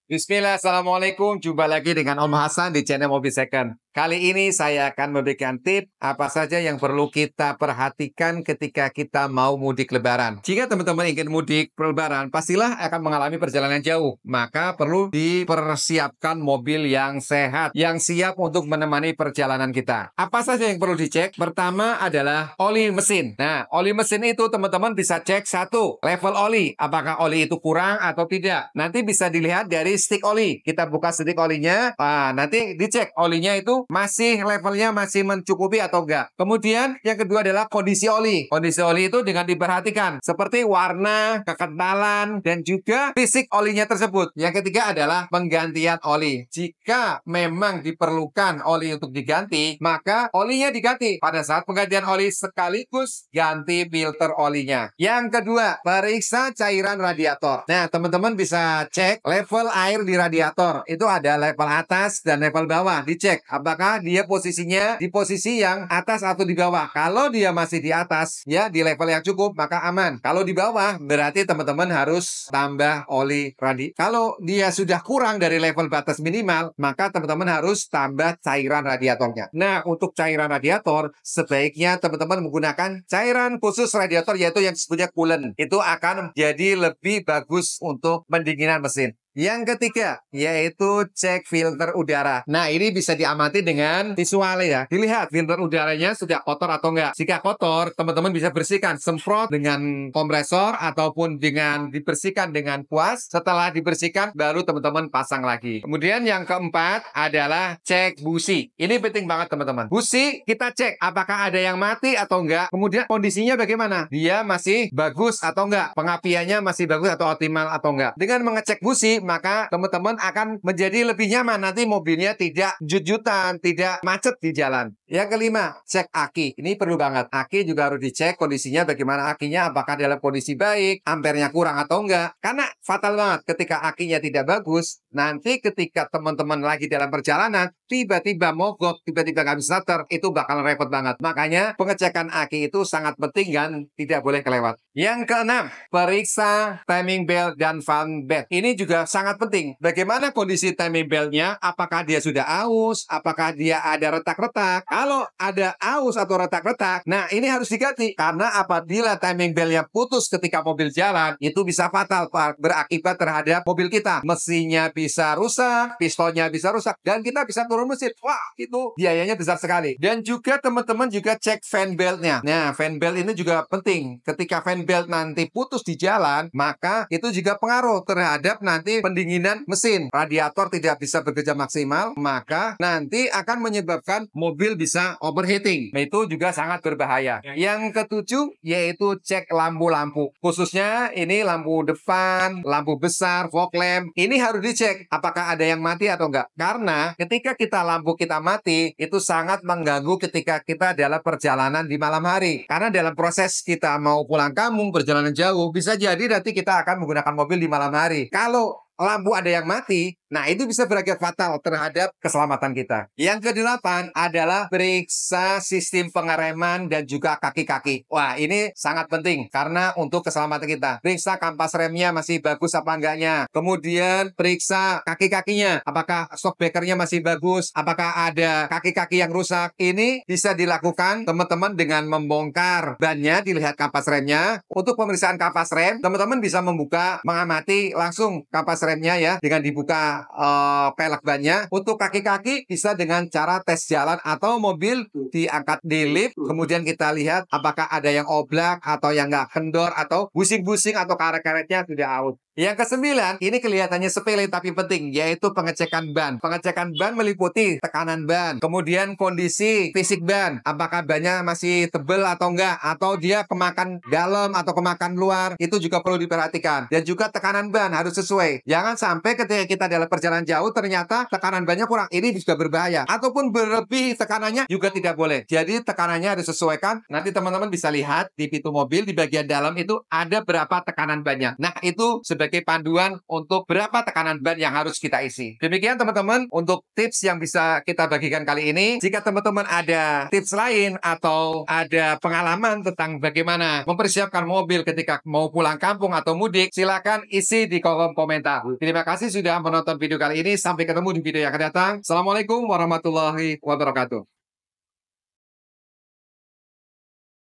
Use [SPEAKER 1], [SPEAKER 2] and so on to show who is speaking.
[SPEAKER 1] Bismillah, Assalamualaikum. Jumpa lagi dengan Om Hasan di channel Mobil Second. Kali ini saya akan memberikan tips apa saja yang perlu kita perhatikan ketika kita mau mudik lebaran. Jika teman-teman ingin mudik lebaran, pastilah akan mengalami perjalanan jauh. Maka perlu dipersiapkan mobil yang sehat, yang siap untuk menemani perjalanan kita. Apa saja yang perlu dicek? Pertama adalah oli mesin. Nah, oli mesin itu teman-teman bisa cek satu, level oli. Apakah oli itu kurang atau tidak? Nanti bisa dilihat dari stick oli. Kita buka stick olinya, nanti dicek olinya itu masih levelnya masih mencukupi atau enggak. Kemudian yang kedua adalah kondisi oli. Kondisi oli itu dengan diperhatikan seperti warna, kekentalan, dan juga fisik olinya tersebut. Yang ketiga adalah penggantian oli. Jika memang diperlukan oli untuk diganti, maka olinya diganti. Pada saat penggantian oli sekaligus ganti filter olinya. Yang kedua, periksa cairan radiator. Nah, teman-teman bisa cek level air di radiator. Itu ada level atas dan level bawah. Dicek apakah dia posisinya di posisi yang atas atau di bawah. Kalau dia masih di atas, ya di level yang cukup, maka aman. Kalau di bawah, berarti teman-teman harus tambah oli radiator. Kalau dia sudah kurang dari level batas minimal, maka teman-teman harus tambah cairan radiatornya. Nah, untuk cairan radiator, sebaiknya teman-teman menggunakan cairan khusus radiator, yaitu yang disebutnya coolant. Itu akan jadi lebih bagus untuk pendinginan mesin. Yang ketiga, yaitu cek filter udara. Nah, ini bisa diamati dengan visual ya. Dilihat filter udaranya sudah kotor atau enggak. Jika kotor, teman-teman bisa bersihkan. Semprot dengan kompresor ataupun dengan dibersihkan dengan kuas. Setelah dibersihkan, baru teman-teman pasang lagi. Kemudian yang keempat adalah cek busi. Ini penting banget teman-teman. Busi kita cek apakah ada yang mati atau enggak. Kemudian kondisinya bagaimana? Dia masih bagus atau enggak? Pengapiannya masih bagus atau optimal atau enggak? Dengan mengecek busi, maka teman-teman akan menjadi lebih nyaman. Nanti mobilnya tidak jut-jutan, tidak macet di jalan. Yang kelima, cek aki. Ini perlu banget. Aki juga harus dicek kondisinya bagaimana akinya, apakah dalam kondisi baik, ampernya kurang atau enggak. Karena fatal banget ketika akinya tidak bagus, nanti ketika teman-teman lagi dalam perjalanan, tiba-tiba mogok, tiba-tiba nggak bisa starter, itu bakal repot banget. Makanya pengecekan aki itu sangat penting dan tidak boleh kelewat. Yang keenam, periksa timing belt dan fan belt. Ini juga sangat penting. Bagaimana kondisi timing beltnya? Apakah dia sudah aus? Apakah dia ada retak-retak? Kalau ada aus atau retak-retak, nah ini harus diganti. Karena apabila timing beltnya putus ketika mobil jalan, itu bisa fatal, Pak. Berakibat terhadap mobil kita. Mesinnya bisa rusak, pistonnya bisa rusak, dan kita bisa turun mesin. Wah, itu biayanya besar sekali. Dan juga teman-teman juga cek fan beltnya. Nah, fan belt ini juga penting. Ketika fan belt nanti putus di jalan, maka itu juga pengaruh terhadap nanti pendinginan mesin. Radiator tidak bisa bekerja maksimal, maka nanti akan menyebabkan mobil bisa overheating. Nah, itu juga sangat berbahaya. Yang ketujuh, yaitu cek lampu-lampu. Khususnya ini lampu depan, lampu besar, fog lamp. Ini harus dicek apakah ada yang mati atau enggak. Karena ketika lampu kita mati, itu sangat mengganggu ketika kita dalam perjalanan di malam hari. Karena dalam proses kita mau pulang kampung, perjalanan jauh, bisa jadi nanti kita akan menggunakan mobil di malam hari. Kalau lampu ada yang mati, nah itu bisa berakibat fatal terhadap keselamatan kita. Yang kedelapan adalah periksa sistem pengereman dan juga kaki-kaki. Wah, ini sangat penting karena untuk keselamatan kita. Periksa kampas remnya masih bagus apa enggaknya. Kemudian periksa kaki-kakinya. Apakah shock breakernya masih bagus? Apakah ada kaki-kaki yang rusak? Ini bisa dilakukan teman-teman dengan membongkar bannya, dilihat kampas remnya. Untuk pemeriksaan kampas rem, teman-teman bisa mengamati langsung kampas remnya ya dengan dibuka pelek bannya. Untuk kaki-kaki bisa dengan cara tes jalan atau mobil diangkat di lift, kemudian kita lihat apakah ada yang oblak atau yang nggak kendor atau busing-busing atau karet-karetnya sudah out. Yang kesembilan, ini kelihatannya sepele tapi penting, yaitu pengecekan ban. Pengecekan ban meliputi tekanan ban, kemudian kondisi fisik ban, apakah bannya masih tebal atau enggak, atau dia kemakan dalam atau kemakan luar, itu juga perlu diperhatikan. Dan juga tekanan ban harus sesuai. Jangan sampai ketika kita dalam perjalanan jauh, ternyata tekanan bannya kurang. Ini juga berbahaya. Ataupun berlebih tekanannya juga tidak boleh. Jadi tekanannya harus sesuaikan. Nanti teman-teman bisa lihat di pintu mobil, di bagian dalam itu ada berapa tekanan bannya. Nah, itu sebagai sebagai panduan untuk berapa tekanan ban yang harus kita isi. Demikian teman-teman untuk tips yang bisa kita bagikan kali ini. Jika teman-teman ada tips lain atau ada pengalaman tentang bagaimana mempersiapkan mobil ketika mau pulang kampung atau mudik, silakan isi di kolom komentar. Terima kasih sudah menonton video kali ini. Sampai ketemu di video yang akan datang. Assalamualaikum warahmatullahi wabarakatuh.